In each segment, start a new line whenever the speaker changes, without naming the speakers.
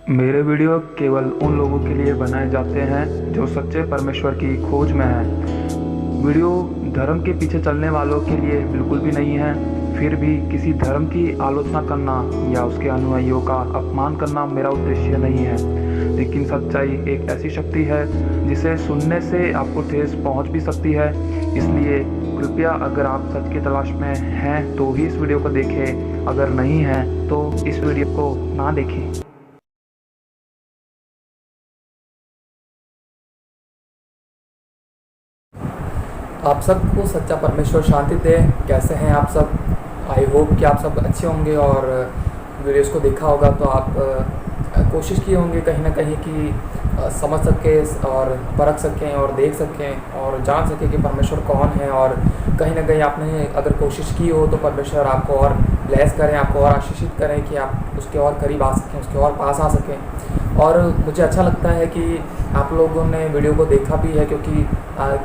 मेरे वीडियो केवल उन लोगों के लिए बनाए जाते हैं जो सच्चे परमेश्वर की खोज में हैं। वीडियो धर्म के पीछे चलने वालों के लिए बिल्कुल भी नहीं है। फिर भी किसी धर्म की आलोचना करना या उसके अनुयायियों का अपमान करना मेरा उद्देश्य नहीं है। लेकिन सच्चाई एक ऐसी शक्ति है जिसे सुनने से आपको ठेस पहुंच भी सकती है। इसलिए कृपया अगर आप सच की तलाश में हैं तो ही इस वीडियो को देखें, अगर नहीं हैं तो इस वीडियो को ना देखें।
आप सबको सच्चा परमेश्वर शांति दे। कैसे हैं आप सब? आई होप कि आप सब अच्छे होंगे और वीडियोस को देखा होगा तो आप कोशिश किए होंगे कहीं ना कहीं कि समझ सकें और परख सकें और देख सकें और जान सकें कि परमेश्वर कौन है। और कहीं ना कहीं आपने अगर कोशिश की हो तो परमेश्वर आपको और ब्लेस करें, आपको और आशीषित करें कि आप उसके और करीब आ सकें, उसके और पास आ सकें। और मुझे अच्छा लगता है कि आप लोगों ने वीडियो को देखा भी है, क्योंकि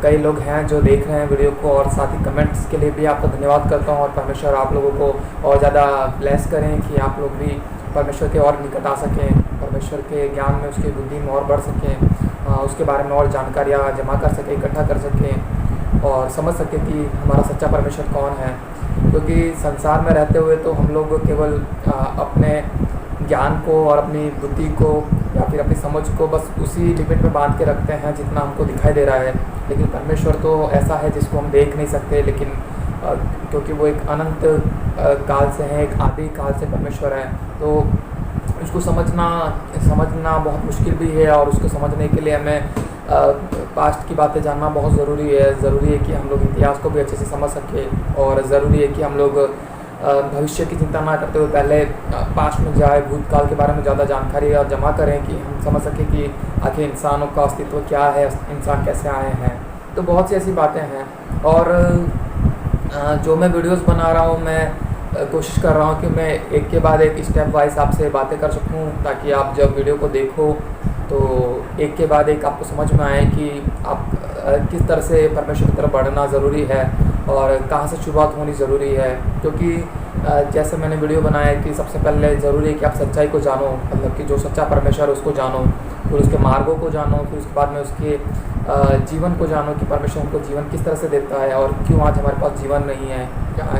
कई लोग हैं जो देख रहे हैं वीडियो को। और साथ ही कमेंट्स के लिए भी आपका धन्यवाद करता हूँ। और परमेश्वर आप लोगों को और ज़्यादा ब्लेस करें कि आप लोग भी परमेश्वर के और निकट आ सकें, परमेश्वर के ज्ञान में, उसकी बुद्धि में और बढ़ सकें, उसके बारे में और जानकारियाँ जमा कर सकें, इकट्ठा कर सकें और समझ सकें कि हमारा सच्चा परमेश्वर कौन है। क्योंकि संसार में रहते हुए तो हम लोग केवल अपने ज्ञान को और अपनी बुद्धि को या फिर अपनी समझ को बस उसी लिमिट में बांध के रखते हैं जितना हमको दिखाई दे रहा है। लेकिन परमेश्वर तो ऐसा है जिसको हम देख नहीं सकते, लेकिन क्योंकि वो एक अनंत काल से है, एक आदि काल से परमेश्वर है, तो उसको समझना बहुत मुश्किल भी है। और उसको समझने के लिए हमें पास्ट की बातें जानना बहुत ज़रूरी है। ज़रूरी है कि हम लोग इतिहास को भी अच्छे से समझ सकें और ज़रूरी है कि हम लोग भविष्य की चिंता ना करते हुए पहले पास्ट में जाए, भूतकाल के बारे में ज़्यादा जानकारी और जमा करें कि हम समझ सकें कि आखिर इंसानों का अस्तित्व क्या है, इंसान कैसे आए हैं। तो बहुत सी ऐसी बातें हैं। और जो मैं वीडियोस बना रहा हूँ, मैं कोशिश कर रहा हूँ कि मैं एक के बाद एक स्टेप वाइज आपसे बातें कर सकूँ, ताकि आप जब वीडियो को देखो तो एक के बाद एक आपको समझ में आए कि आप किस तरह से परमेश्वर की तरफ बढ़ना ज़रूरी है और कहाँ से शुरुआत होनी ज़रूरी है। क्योंकि जैसे मैंने वीडियो बनाया कि सबसे पहले ज़रूरी है कि आप सच्चाई को जानो, मतलब कि जो सच्चा परमेश्वर है उसको जानो, फिर उसके मार्गों को जानो, फिर उसके बाद में उसके जीवन को जानो कि परमेश्वर हमको जीवन किस तरह से देता है और क्यों आज हमारे पास जीवन नहीं है,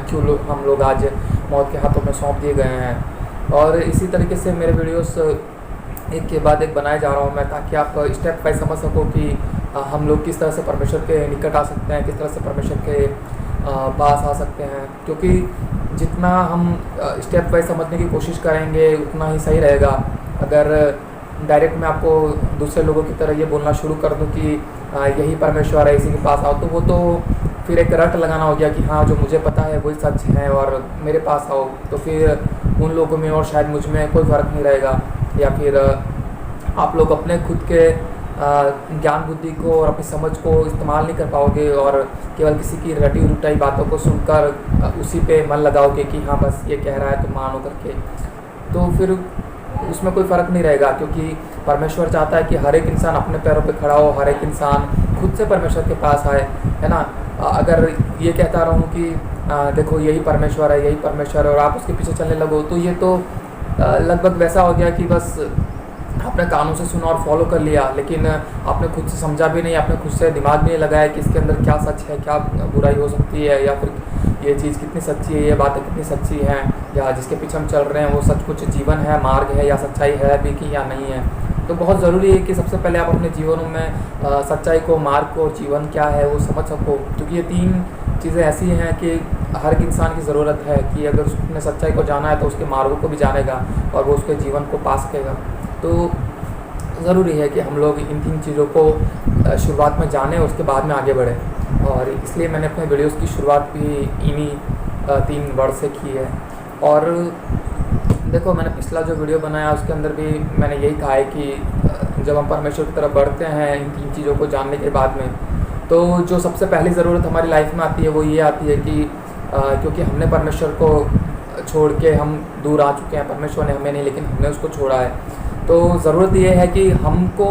क्यों हम लोग आज मौत के हाथों में सौंप दिए गए हैं। और इसी तरीके से मेरे वीडियोस एक के बाद एक बनाए जा रहा हूँ मैं, ताकि आप स्टेप बाय समझ सको कि हम लोग किस तरह से परमेश्वर के निकट आ सकते हैं, किस तरह से परमेश्वर के पास आ सकते हैं। क्योंकि जितना हम स्टेप बाय समझने की कोशिश करेंगे उतना ही सही रहेगा। अगर डायरेक्ट मैं आपको दूसरे लोगों की तरह ये बोलना शुरू कर दूं कि यही परमेश्वर है, इसी के पास आओ, तो वो तो फिर एक रट लगाना हो गया कि हाँ जो मुझे पता है वही सच है और मेरे पास आओ। तो फिर उन लोगों में और शायद मुझ में कोई फ़र्क नहीं रहेगा। या फिर आप लोग अपने खुद के ज्ञान बुद्धि को और अपनी समझ को इस्तेमाल नहीं कर पाओगे और केवल किसी की रटी रुटाई बातों को सुनकर उसी पे मन लगाओगे कि हाँ बस ये कह रहा है तो मानो करके, तो फिर उसमें कोई फ़र्क नहीं रहेगा। क्योंकि परमेश्वर चाहता है कि हर एक इंसान अपने पैरों पे खड़ा हो, हर एक इंसान खुद से परमेश्वर के पास आए, है ना। अगर ये कहता रहूँ कि देखो यही परमेश्वर है, यही परमेश्वर है, और आप उसके पीछे चलने लगो, तो ये तो लगभग वैसा हो गया कि बस आपने कानों से सुना और फॉलो कर लिया, लेकिन आपने खुद से समझा भी नहीं, आपने खुद से दिमाग भी नहीं लगाया कि इसके अंदर क्या सच है, क्या बुराई हो सकती है, या फिर ये चीज़ कितनी सच्ची है, ये बातें कितनी सच्ची हैं, या जिसके पीछे हम चल रहे हैं वो सच कुछ जीवन है, मार्ग है, या सच्चाई है भी कि या नहीं है। तो बहुत ज़रूरी है कि सबसे पहले आप अपने जीवनों में सच्चाई को, मार्ग को, जीवन क्या है वो समझ सको। क्योंकि ये तीन चीज़ें ऐसी हैं कि हर एक इंसान की ज़रूरत है कि अगर उसने सच्चाई को जाना है तो उसके मार्गों को भी जानेगा और वो उसके जीवन को पा सकेगा। तो ज़रूरी है कि हम लोग इन तीन चीज़ों को शुरुआत में जानें और उसके बाद में आगे बढ़ें। और इसलिए मैंने अपने वीडियोस की शुरुआत भी इन्हीं 3 वर्ड से की है। और देखो, मैंने पिछला जो वीडियो बनाया उसके अंदर भी मैंने यही कहा है कि जब हम परमेश्वर की तरफ बढ़ते हैं इन 3 चीज़ों को जानने के बाद में, तो जो सबसे पहली ज़रूरत हमारी लाइफ में आती है वो ये आती है कि क्योंकि हमने परमेश्वर को छोड़ के हम दूर आ चुके हैं, परमेश्वर ने हमें नहीं लेकिन हमने उसको छोड़ा है, तो ज़रूरत ये है कि हमको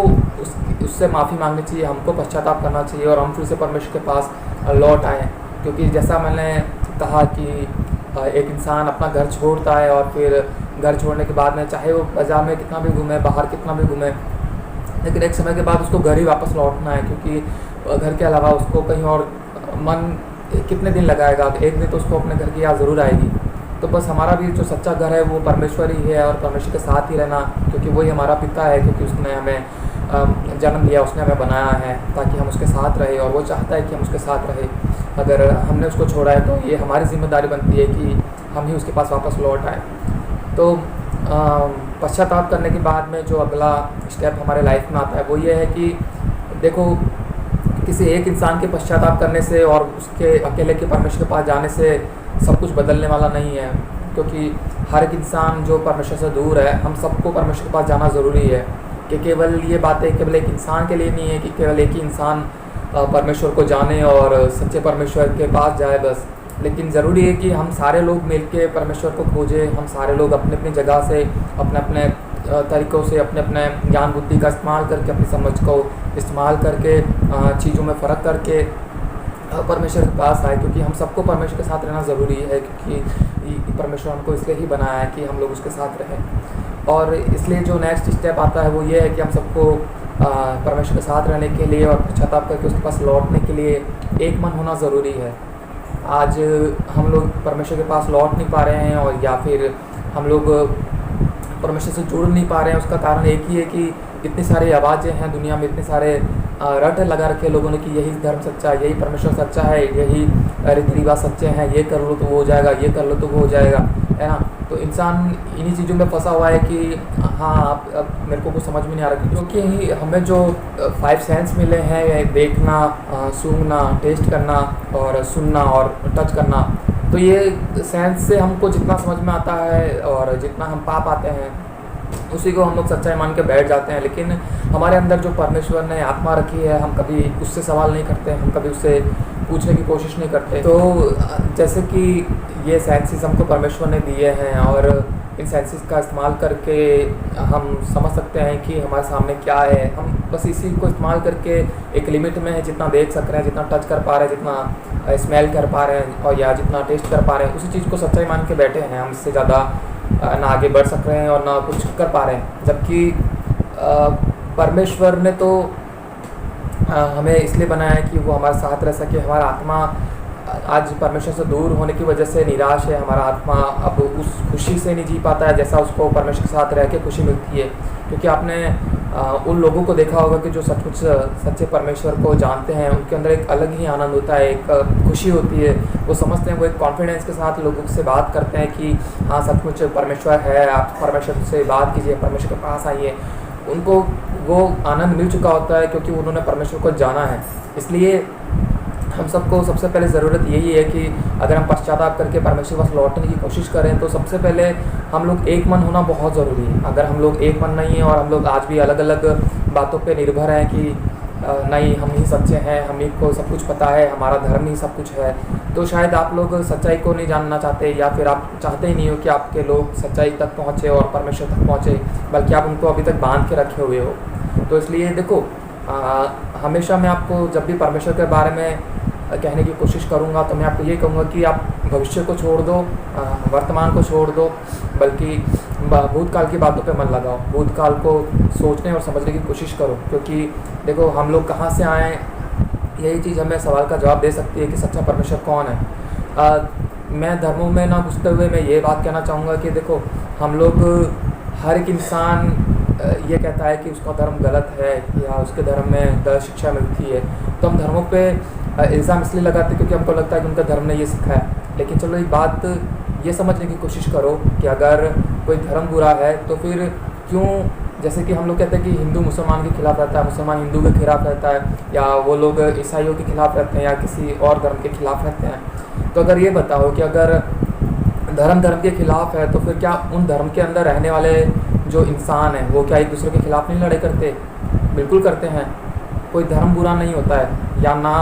उससे माफ़ी मांगनी चाहिए, हमको पश्चाताप करना चाहिए और हम फिर से परमेश्वर के पास लौट आएँ। क्योंकि जैसा मैंने कहा कि एक इंसान अपना घर छोड़ता है और फिर घर छोड़ने के बाद में, चाहे वो बाज़ार में कितना भी घूमे, बाहर कितना भी घूमे, लेकिन एक समय के बाद उसको घर ही वापस लौटना है, क्योंकि घर के अलावा उसको कहीं और मन कितने दिन लगाएगा, एक दिन तो उसको अपने घर की याद ज़रूर आएगी। तो बस हमारा भी जो सच्चा घर है वो परमेश्वर ही है, और परमेश्वर के साथ ही रहना, क्योंकि वही हमारा पिता है, क्योंकि उसने हमें जन्म दिया, उसने हमें बनाया है ताकि हम उसके साथ रहे, और वो चाहता है कि हम उसके साथ रहे। अगर हमने उसको छोड़ा है तो ये हमारी ज़िम्मेदारी बनती है कि हम ही उसके पास वापस लौट आए। तो पश्चाताप करने के बाद में जो अगला स्टेप हमारे लाइफ में आता है वो ये है कि देखो, किसी एक इंसान के पश्चाताप करने से और उसके अकेले के परमेश्वर के पास जाने से सब कुछ बदलने वाला नहीं है, क्योंकि हर एक इंसान जो परमेश्वर से दूर है, हम सबको परमेश्वर के पास जाना ज़रूरी है। कि केवल ये बातें केवल एक इंसान के लिए नहीं है कि केवल एक ही इंसान परमेश्वर को जाने और सच्चे परमेश्वर के पास जाए बस, लेकिन ज़रूरी है कि हम सारे लोग मिलके परमेश्वर को खोजें। हम सारे लोग अपने अपनी जगह से, अपने अपने तरीक़ों से, अपने अपने ज्ञान बुद्धि का इस्तेमाल करके, अपनी समझ को इस्तेमाल करके, चीज़ों में फ़र्क करके परमेश्वर के पास आए, क्योंकि हम सबको परमेश्वर के साथ रहना ज़रूरी है, क्योंकि परमेश्वर हमको इसलिए ही बनाया है कि हम लोग उसके साथ रहें। और इसलिए जो नेक्स्ट स्टेप आता है वो ये है कि हम सबको परमेश्वर के साथ रहने के लिए और पश्चाताप करके उसके पास लौटने के लिए एक मन होना ज़रूरी है। आज हम लोग परमेश्वर के पास लौट नहीं पा रहे हैं, और या फिर हम लोग परमेश्वर से जुड़ नहीं पा रहे हैं, उसका कारण एक ही है कि इतनी सारी आवाज़ें हैं दुनिया में, इतने सारे रट लगा रखे लोगों ने कि यही धर्म सच्चा है, यही परमेश्वर सच्चा है, यही रीति रिवाज सच्चे हैं, ये कर लो तो वो हो जाएगा, ये कर लो तो वो हो जाएगा, है ना। तो इंसान इन्हीं चीज़ों में फंसा हुआ है कि हाँ, अब मेरे को कुछ समझ में नहीं आ रहा, क्योंकि हमें जो 5 सेंस मिले हैं, देखना, सूंघना, टेस्ट करना और सुनना और टच करना, तो ये सेंस से हमको जितना समझ में आता है और जितना हम पा पाते हैं उसी को हम लोग सच्चाई मान के बैठ जाते हैं। लेकिन हमारे अंदर जो परमेश्वर ने आत्मा रखी है, हम कभी उससे सवाल नहीं करते, हम कभी उससे पूछने की कोशिश नहीं करते। तो जैसे कि ये सेंसेस हमको परमेश्वर ने दिए हैं, और इन सेंसेस का इस्तेमाल करके हम समझ सकते हैं कि हमारे सामने क्या है। हम बस इसी को इस्तेमाल करके एक लिमिट में है, जितना देख सक रहे हैं, जितना टच कर पा रहे हैं, जितना स्मेल कर पा रहे हैं, और या जितना टेस्ट कर पा रहे हैं, उसी चीज़ को सच्चाई मान के बैठे हैं। हम इससे ज़्यादा ना आगे बढ़ सक रहे हैं और ना कुछ कर पा रहे हैं। जबकि परमेश्वर ने तो हमें इसलिए बनाया है कि वो हमारे साथ रह सके। हमारा आत्मा आज परमेश्वर से दूर होने की वजह से निराश है। हमारा आत्मा अब उस खुशी से नहीं जी पाता है जैसा उसको परमेश्वर के साथ रह के खुशी मिलती है। क्योंकि आपने उन लोगों को देखा होगा कि जो सचमुच सच्चे परमेश्वर को जानते हैं, उनके अंदर एक अलग ही आनंद होता है, एक खुशी होती है। वो समझते हैं, वो एक कॉन्फिडेंस के साथ लोगों से बात करते हैं कि हाँ, सचमुच परमेश्वर है, आप परमेश्वर से बात कीजिए, परमेश्वर के पास आइए। उनको वो आनंद मिल चुका होता है क्योंकि उन्होंने परमेश्वर को जाना है। इसलिए हम सबको सबसे पहले ज़रूरत यही है कि अगर हम पश्चाताप करके परमेश्वर पास लौटने की कोशिश करें तो सबसे पहले हम लोग एक मन होना बहुत ज़रूरी है। अगर हम लोग एक मन नहीं है और हम लोग आज भी अलग अलग बातों पे निर्भर हैं कि नहीं, हम ही सच्चे हैं, हम ही को सब कुछ पता है, हमारा धर्म ही सब कुछ है, तो शायद आप लोग सच्चाई को नहीं जानना चाहते, या फिर आप चाहते ही नहीं हो कि आपके लोग सच्चाई तक पहुँचे और परमेश्वर तक पहुँचे, बल्कि आप उनको अभी तक बांध के रखे हुए हो। तो इसलिए देखो, हमेशा मैं आपको जब भी परमेश्वर के बारे में कहने की कोशिश करूँगा तो मैं आपको ये कहूँगा कि आप भविष्य को छोड़ दो, वर्तमान को छोड़ दो, बल्कि भूतकाल की बातों पे मन लगाओ। भूतकाल को सोचने और समझने की कोशिश करो, क्योंकि देखो हम लोग कहाँ से आए, यही चीज़ हमें सवाल का जवाब दे सकती है कि सच्चा परमेश्वर कौन है। मैं धर्मों में ना घुसते हुए मैं ये बात कहना चाहूँगा कि देखो, हम लोग हर एक इंसान ये कहता है कि उसका धर्म गलत है या उसके धर्म में गलत शिक्षा मिलती है, तो हम धर्मों पे इल्ज़ाम इसलिए लगाते हैं क्योंकि हमको लगता है कि उनका धर्म ने ये सिखाया। लेकिन चलो एक बात ये समझने की कोशिश करो कि अगर कोई धर्म बुरा है तो फिर क्यों, जैसे कि हम लोग कहते हैं कि हिंदू मुसलमान के खिलाफ़ रहता है, मुसलमान हिंदू के खिलाफ़ रहता है, या वो लोग ईसाइयों के खिलाफ़ रहते हैं या किसी और धर्म के खिलाफ़ रहते हैं। तो अगर ये बताओ कि अगर धर्म के खिलाफ़ है तो फिर क्या उन धर्म के अंदर रहने वाले जो इंसान हैं वो क्या एक दूसरे के खिलाफ़ नहीं लड़ाई करते? बिल्कुल करते हैं। कोई धर्म बुरा नहीं होता है, या ना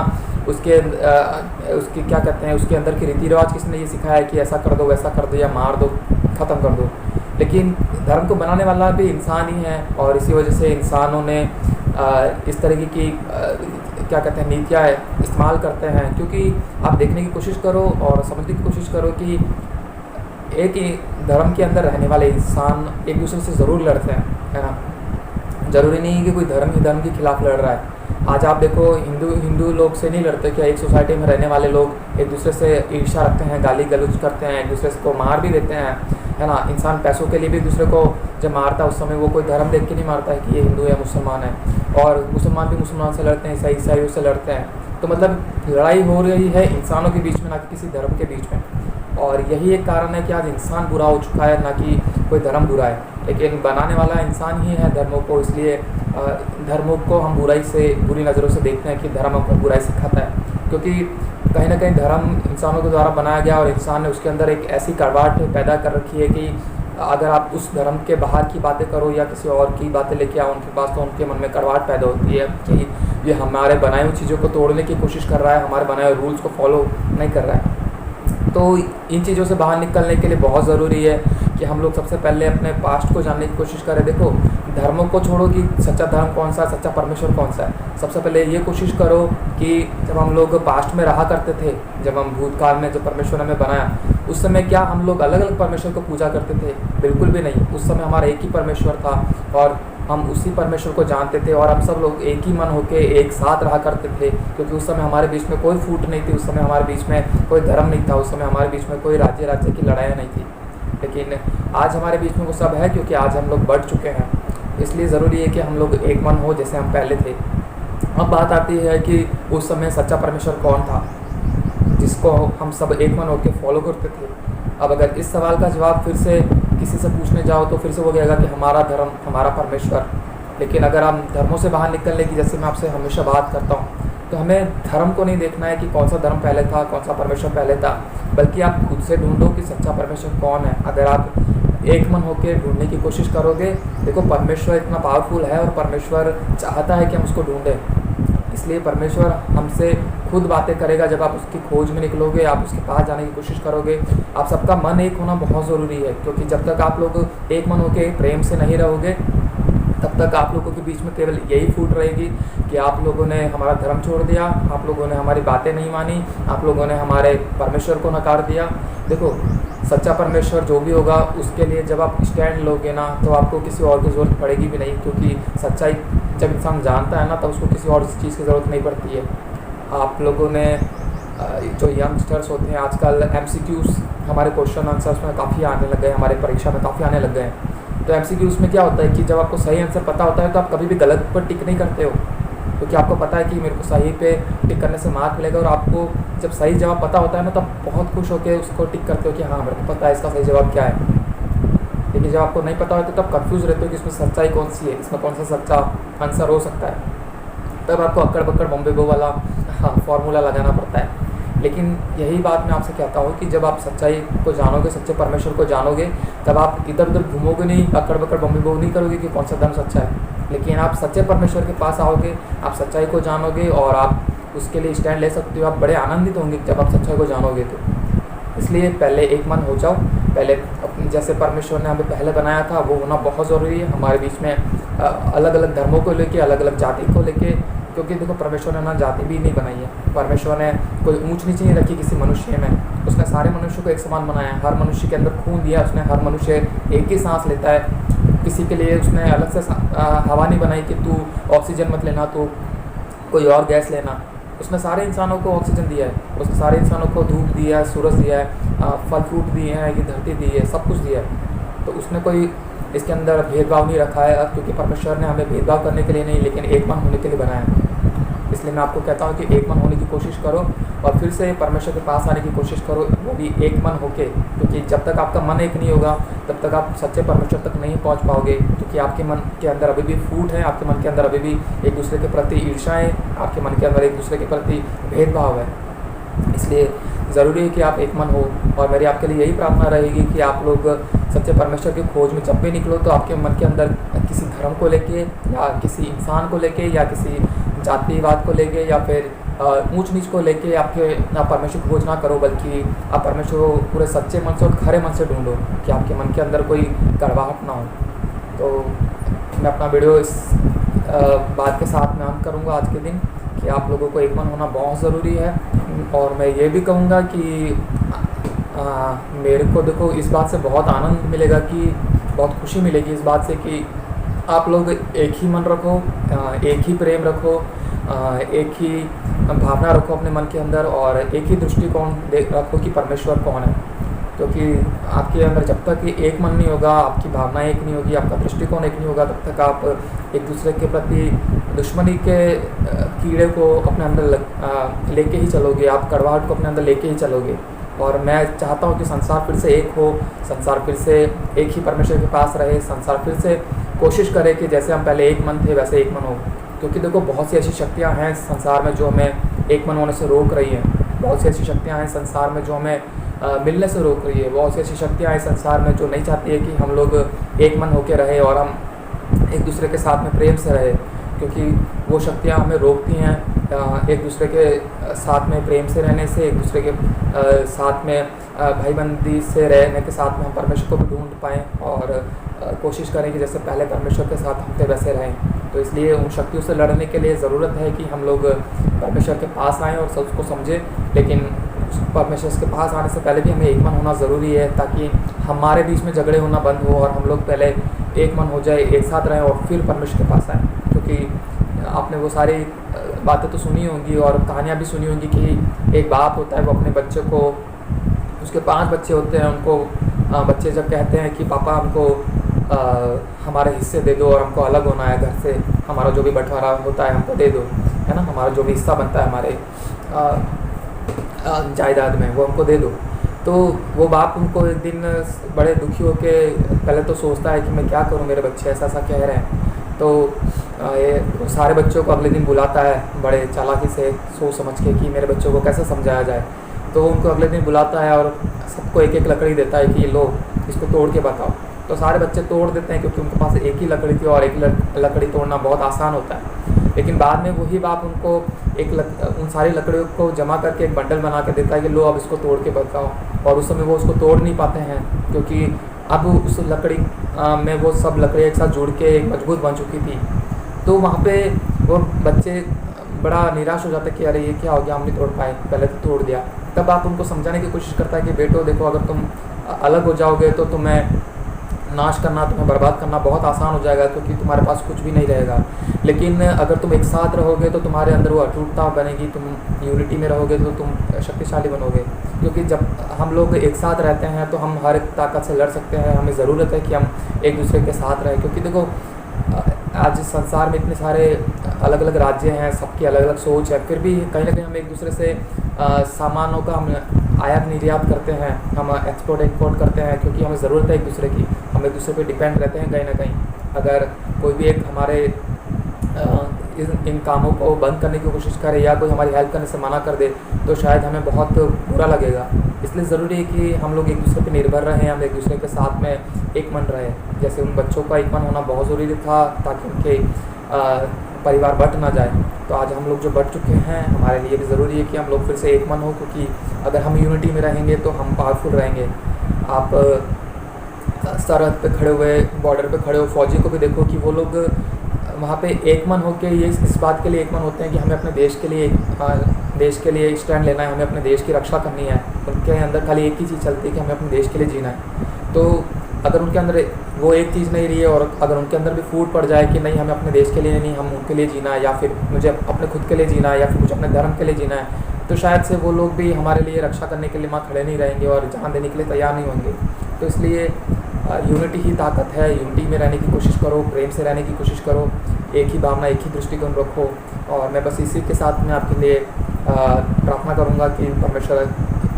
उसके क्या कहते हैं, उसके अंदर के रीति रिवाज किसने ये सिखाया है कि ऐसा कर दो, वैसा कर दो, या मार दो, ख़त्म कर दो। लेकिन धर्म को बनाने वाला भी इंसान ही है, और इसी वजह से इंसानों ने इस तरीके की क्या कहते हैं नीतियाँ इस्तेमाल करते हैं। क्योंकि आप देखने की कोशिश करो और समझने की कोशिश करो कि एक ही धर्म के अंदर रहने वाले इंसान एक दूसरे से ज़रूर लड़ते हैं, है ना। ज़रूरी नहीं है कि कोई धर्म ही धर्म के खिलाफ लड़ रहा है। आज आप देखो हिंदू लोग से नहीं लड़ते क्या, एक सोसाइटी में रहने वाले लोग एक दूसरे से ईर्ष्या रखते हैं, गाली गलौज करते हैं, एक दूसरे को मार भी देते हैं, है ना। इंसान पैसों के लिए भी एक दूसरे को जब मारता है उस समय वो कोई धर्म देख के नहीं मारता है कि ये हिंदू है मुसलमान है। और मुसलमान भी मुसलमान से लड़ते हैं, ईसाइयों से लड़ते हैं। तो मतलब लड़ाई हो रही है इंसानों के बीच में, ना कि किसी धर्म के बीच में। और यही एक कारण है कि आज इंसान बुरा हो चुका है, ना कि कोई धर्म बुरा है। लेकिन बनाने वाला इंसान ही है धर्मों को, इसलिए धर्मों को हम बुरी नज़रों से देखते हैं कि धर्म हमको बुराई सिखाता है। क्योंकि कहीं ना कहीं धर्म इंसानों के द्वारा बनाया गया और इंसान ने उसके अंदर एक ऐसी कड़वाहट पैदा कर रखी है कि अगर आप उस धर्म के बाहर की बातें करो या किसी और की बातें लेके आओ उनके पास, तो उनके मन में कड़वाहट पैदा होती है कि ये हमारे बनाए हुई चीज़ों को तोड़ने की कोशिश कर रहा है, हमारे बनाए हुए रूल्स को फॉलो नहीं कर रहा है। तो इन चीज़ों से बाहर निकलने के लिए बहुत ज़रूरी है कि हम लोग सबसे पहले अपने पास्ट को जानने की कोशिश करें। देखो, धर्मों को छोड़ो कि सच्चा धर्म कौन सा है, सच्चा परमेश्वर कौन सा है। सबसे पहले ये कोशिश करो कि जब हम लोग पास्ट में रहा करते थे, जब हम भूतकाल में जब परमेश्वर हमें बनाया, उस समय क्या हम लोग अलग अलग परमेश्वर को पूजा करते थे? बिल्कुल भी नहीं। उस समय हमारा एक ही परमेश्वर था और हम उसी परमेश्वर को जानते थे और हम सब लोग एक ही मन होके एक साथ रहा करते थे। क्योंकि उस समय हमारे बीच में कोई फूट नहीं थी, उस समय हमारे बीच में कोई धर्म नहीं था, उस समय हमारे बीच में कोई राज्य की लड़ाइयाँ नहीं थी। लेकिन आज हमारे बीच में वो सब है, क्योंकि आज हम लोग बढ़ चुके हैं। इसलिए ज़रूरी है कि हम लोग एक मन हो जैसे हम पहले थे। अब बात आती है कि उस समय सच्चा परमेश्वर कौन था जिसको हम सब एक मन होकर फॉलो करते थे। अब अगर इस सवाल का जवाब फिर से किसी से पूछने जाओ तो फिर से वो कहेगा कि हमारा धर्म, हमारा परमेश्वर। लेकिन अगर हम धर्मों से बाहर निकलने की, जैसे मैं आपसे हमेशा बात करता हूँ, तो हमें धर्म को नहीं देखना है कि कौन सा धर्म पहले था, कौन सा परमेश्वर पहले था, बल्कि आप खुद से ढूंढो कि सच्चा परमेश्वर कौन है। अगर आप एक मन होकर ढूंढने की कोशिश करोगे, देखो परमेश्वर इतना पावरफुल है और परमेश्वर चाहता है कि हम उसको ढूंढें। इसलिए परमेश्वर हमसे खुद बातें करेगा जब आप उसकी खोज में निकलोगे, आप उसके पास जाने की कोशिश करोगे। आप सबका मन एक होना बहुत ज़रूरी है, क्योंकि जब तक आप लोग एक मन होकर प्रेम से नहीं रहोगे तब तक आप लोगों के बीच में केवल यही फूट रहेगी कि आप लोगों ने हमारा धर्म छोड़ दिया, आप लोगों ने हमारी बातें नहीं मानी, आप लोगों ने हमारे परमेश्वर को नकार दिया। देखो, सच्चा परमेश्वर जो भी होगा उसके लिए जब आप स्टैंड लोगे ना, तो आपको किसी और की ज़रूरत पड़ेगी भी नहीं, क्योंकि सच्चाई जब इंसान जानता है ना तब उसको किसी और चीज़ की ज़रूरत नहीं पड़ती है। आप लोगों ने जो यंगस्टर्स होते हैं आजकल, MCQs हमारे क्वेश्चन आंसर्स में काफ़ी आने लग गए, हमारे परीक्षा में काफ़ी आने लग गए हैं। तो MCQs में क्या होता है कि जब आपको सही आंसर पता होता है तो आप कभी भी गलत पर टिक नहीं करते हो, क्योंकि आपको पता है कि मेरे को सही पे टिक करने से मार्क मिलेगा। और आपको जब सही जवाब पता होता है ना तब बहुत खुश होकर उसको टिक करते हो कि हाँ मेरे को पता है इसका सही जवाब क्या है। लेकिन जब आपको नहीं पता होता तो तब कंफ्यूज रहते हो कि इसमें सच्चाई कौन सी है, इसमें कौन सा सच्चा आंसर हो सकता है। तब आपको अक्कड़ बक्कड़ बॉम्बे बो वाला फॉर्मूला लगाना पड़ता है। लेकिन यही बात मैं आपसे कहता हूँ कि जब आप सच्चाई को जानोगे, सच्चे परमेश्वर को जानोगे, तब आप इधर उधर घूमोगे नहीं, अक्कड़ बक्कड़ बॉम्बे बो नहीं करोगे कि कौन सा धर्म सच्चा है। लेकिन आप सच्चे परमेश्वर के पास आओगे, आप सच्चाई को जानोगे और आप उसके लिए स्टैंड ले सकते हो। आप बड़े आनंदित होंगे जब आप सच्चाई को जानोगे। तो इसलिए पहले एक मन हो जाओ। पहले अपने जैसे परमेश्वर ने हमें पहले बनाया था वो होना बहुत ज़रूरी है। हमारे बीच में अलग अलग धर्मों को लेके, अलग अलग जाति को लेके, क्योंकि देखो परमेश्वर ने ना जाति भी नहीं बनाई है। परमेश्वर ने कोई ऊंच नीच नहीं रखी किसी मनुष्य में। उसने सारे मनुष्य को एक समान बनाया है। हर मनुष्य के अंदर खून दिया उसने, हर मनुष्य एक ही सांस लेता है। किसी के लिए उसने अलग से हवा नहीं बनाई कि तू ऑक्सीजन मत लेना, तू कोई और गैस लेना। उसने सारे इंसानों को ऑक्सीजन दिया है, उसने सारे इंसानों को धूप दिया है, सूरज दिया है, फल फ्रूट दिए हैं, ये धरती दी है, सब कुछ दिया है। तो उसने कोई इसके अंदर भेदभाव नहीं रखा है, क्योंकि परमेश्वर ने हमें भेदभाव करने के लिए नहीं, लेकिन एक मन होने के लिए बनाया है। इसलिए मैं आपको कहता हूँ कि एक मन होने की कोशिश करो और फिर से परमेश्वर के पास आने की कोशिश करो, वो भी एक मन होके। क्योंकि जब तक आपका मन एक नहीं होगा तब तक आप सच्चे परमेश्वर तक नहीं पहुँच पाओगे, क्योंकि आपके मन के अंदर अभी भी फूट है, आपके मन के अंदर अभी भी एक दूसरे के प्रति ईर्ष्या है, आपके मन के अंदर एक दूसरे के प्रति भेदभाव है। इसलिए ज़रूरी है कि आप एक मन हो। और मेरी आपके लिए यही प्रार्थना रहेगी कि आप लोग सच्चे परमेश्वर की खोज में जब भी निकलो तो आपके मन के अंदर किसी धर्म को लेके या किसी इंसान को लेके या किसी जातिवाद को लेके या फिर ऊंच नीच को लेके आपके परमेश्वर की खोज ना करो, बल्कि आप परमेश्वर को पूरे सच्चे मन से और खरे मन से ढूंढो कि आपके मन के अंदर कोई कड़वाहट ना हो। तो मैं अपना वीडियो इस बात के साथ में अंत करूँगा आज के दिन कि आप लोगों को एक मन होना बहुत ज़रूरी है। और मैं ये भी कहूँगा कि मेरे को देखो इस बात से बहुत आनंद मिलेगा कि बहुत खुशी मिलेगी इस बात से कि आप लोग एक ही मन रखो, एक ही प्रेम रखो, एक ही भावना रखो अपने मन के अंदर और एक ही दृष्टिकोण देख रखो कि परमेश्वर कौन है। क्योंकि आपके अंदर जब तक ये एक मन नहीं होगा, आपकी भावना एक नहीं होगी, आपका दृष्टिकोण एक नहीं होगा, तब तक आप एक दूसरे के प्रति दुश्मनी के कीड़े को अपने अंदर लेके ही चलोगे, आप कड़वाहट को अपने अंदर लेके ही चलोगे। और मैं चाहता हूँ कि संसार फिर से एक हो, संसार फिर से एक ही परमेश्वर के पास रहे, संसार फिर से कोशिश करे कि जैसे हम पहले एक मन थे वैसे एक मन हो। क्योंकि देखो बहुत सी ऐसी शक्तियाँ हैं संसार में जो हमें एक मन होने से रोक रही हैं, बहुत सी ऐसी शक्तियाँ हैं संसार में जो हमें मिलने से रोक रही है, बहुत सी ऐसी शक्तियाँ हैं संसार में जो नहीं चाहती है कि हम लोग एक मन होकर रहे और हम एक दूसरे के साथ में प्रेम से रहे। क्योंकि वो शक्तियाँ हमें रोकती हैं एक दूसरे के साथ में प्रेम से रहने से, एक दूसरे के साथ में भाईबंदी से रहने के साथ में हम परमेश्वर को भी ढूंढ पाएँ और कोशिश करें कि जैसे पहले परमेश्वर के साथ हम थे वैसे रहें। तो इसलिए उन शक्तियों से लड़ने के लिए ज़रूरत है कि हम लोग परमेश्वर के पास आएँ और सब उसको समझें। लेकिन परमेश्वर के पास आने से पहले भी हमें एक मन होना ज़रूरी है, ताकि हमारे बीच में झगड़े होना बंद हो और हम लोग पहले एक मन हो जाए, एक साथ रहें और फिर परमेश्वर के पास आएँ। क्योंकि आपने वो सारी बातें तो सुनी होंगी और कहानियाँ भी सुनी होंगी कि एक बाप होता है, वो अपने बच्चे को, उसके 5 बच्चे होते हैं, उनको बच्चे जब कहते हैं कि पापा हमको हमारे हिस्से दे दो और हमको अलग होना है घर से, हमारा जो भी बंटवारा होता है हमको दे दो, है ना, हमारा जो भी हिस्सा बनता है हमारे जायदाद में वो हमको दे दो। तो वो बाप उनको एक दिन बड़े दुखी होके पहले तो सोचता है कि मैं क्या करूं, मेरे बच्चे ऐसा ऐसा कह रहे हैं। तो ये सारे बच्चों को अगले दिन बुलाता है बड़े चालाकी से सोच समझ के कि मेरे बच्चों को कैसे समझाया जाए। तो उनको अगले दिन बुलाता है और सबको एक एक लकड़ी देता है कि लो इसको तोड़ के बताओ। तो सारे बच्चे तोड़ देते हैं क्योंकि उनके पास एक ही लकड़ी थी और एक लकड़ी तोड़ना बहुत आसान होता है। लेकिन बाद में वही बाप उनको उन सारी लकड़ियों को जमा करके एक बंडल बना के देता है कि लो अब इसको तोड़ के बताओ। और उस समय वो उसको तोड़ नहीं पाते हैं क्योंकि अब उस लकड़ी में वो सब लकड़ियाँ एक साथ जुड़ के एक मजबूत बन चुकी थी। तो वहाँ पे वो बच्चे बड़ा निराश हो जाता है कि अरे ये क्या हो गया, हम नहीं तोड़ पाए, पहले तो तोड़ दिया। तब आप उनको समझाने की कोशिश करता है कि बेटो देखो, अगर तुम अलग हो जाओगे तो तुम्हें नाश करना, तुम्हें बर्बाद करना बहुत आसान हो जाएगा क्योंकि तुम्हारे पास कुछ भी नहीं रहेगा। लेकिन अगर तुम एक साथ रहोगे तो तुम्हारे अंदर वो अटूटता बनेगी, तुम यूनिटी में रहोगे तो तुम शक्तिशाली बनोगे। क्योंकि जब हम लोग एक साथ रहते हैं तो हम हर एक ताकत से लड़ सकते हैं। हमें ज़रूरत है कि हम एक दूसरे के साथ रहें, क्योंकि देखो आज संसार में इतने सारे अलग अलग राज्य हैं, सबकी अलग अलग सोच है, फिर भी कहीं ना कहीं हम एक दूसरे से सामानों का हम आयात निर्यात करते हैं, हम एक्सपोर्ट इंपोर्ट करते हैं क्योंकि हमें ज़रूरत है एक दूसरे की। हम एक दूसरे पे डिपेंड रहते हैं कहीं ना कहीं। अगर कोई भी एक हमारे इन कामों को बंद करने की कोशिश करे या कोई हमारी हेल्प करने से मना कर दे तो शायद हमें बहुत बुरा लगेगा। इसलिए ज़रूरी है कि हम लोग एक दूसरे पे निर्भर रहें, हम एक दूसरे के साथ में एक मन रहे। जैसे उन बच्चों का एक मन होना बहुत ज़रूरी था ताकि उनके परिवार बट ना जाए। तो आज हम लोग जो बट चुके हैं, हमारे लिए भी ज़रूरी है कि हम लोग फिर से एक मन हो, क्योंकि अगर हम यूनिटी में रहेंगे तो हम पावरफुल रहेंगे। आप सरहद पे खड़े हुए, बॉर्डर पे खड़े हुए फौजी को भी देखो कि वो लोग वहाँ पे एक मन होकर ये इस बात के लिए एक मन होते हैं कि हमें अपने देश के लिए स्टैंड लेना है, हमें अपने देश की रक्षा करनी है। उनके अंदर खाली एक ही चीज़ चलती है कि हमें अपने देश के लिए जीना है। तो अगर उनके अंदर वो एक चीज़ नहीं रही है और अगर उनके अंदर भी फूट पड़ जाए कि नहीं हमें अपने देश के लिए नहीं, हम उनके लिए जीना है, या फिर मुझे अपने खुद के लिए जीना है, या फिर मुझे अपने धर्म के लिए जीना है, तो शायद से वो लोग भी हमारे लिए रक्षा करने के लिए वहाँ खड़े नहीं रहेंगे और जान देने के लिए तैयार नहीं होंगे। तो इसलिए यूनिटी ही ताकत है। यूनिटी में रहने की कोशिश करो, प्रेम से रहने की कोशिश करो, एक ही भावना, एक ही दृष्टिकोण रखो। और मैं बस इसी के साथ में आपके लिए प्रार्थना करूँगा कि परमेश्वर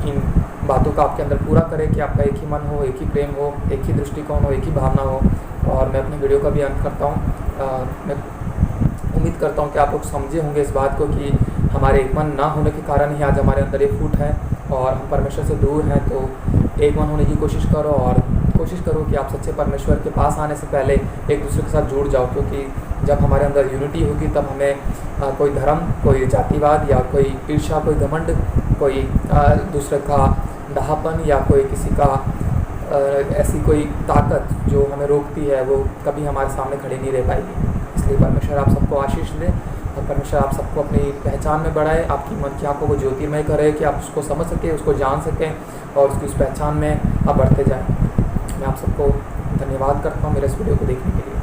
इन बातों का आपके अंदर पूरा करे कि आपका एक ही मन हो, एक ही प्रेम हो, एक ही दृष्टिकोण हो, एक ही भावना हो। और मैं अपने वीडियो का भी अंत करता हूँ। मैं उम्मीद करता हूँ कि आप लोग समझे होंगे इस बात को कि हमारे एक मन ना होने के कारण ही आज हमारे अंदर ये फूट है और हम परमेश्वर से दूर हैं। तो एक मन होने की कोशिश करो और कोशिश करो कि आप सच्चे परमेश्वर के पास आने से पहले एक दूसरे के साथ जुड़ जाओ, क्योंकि जब हमारे अंदर यूनिटी होगी तब हमें कोई धर्म, कोई जातिवाद या कोई ईर्ष्या, कोई घमंड, कोई दूसरे का डहापन या कोई किसी का ऐसी कोई ताकत जो हमें रोकती है वो कभी हमारे सामने खड़ी नहीं रह पाएगी। इसलिए परमेश्वर आप सबको आशीष दे। परमेश्वर आप सबको अपनी पहचान में बढ़ाए, आपकी मन की आँखों को ज्योतिर्मय करे कि आप उसको समझ सकें, उसको जान सकें और उसकी उस पहचान में आप बढ़ते जाएँ। मैं आप सबको धन्यवाद करता हूँ मेरे इस वीडियो को देखने के लिए।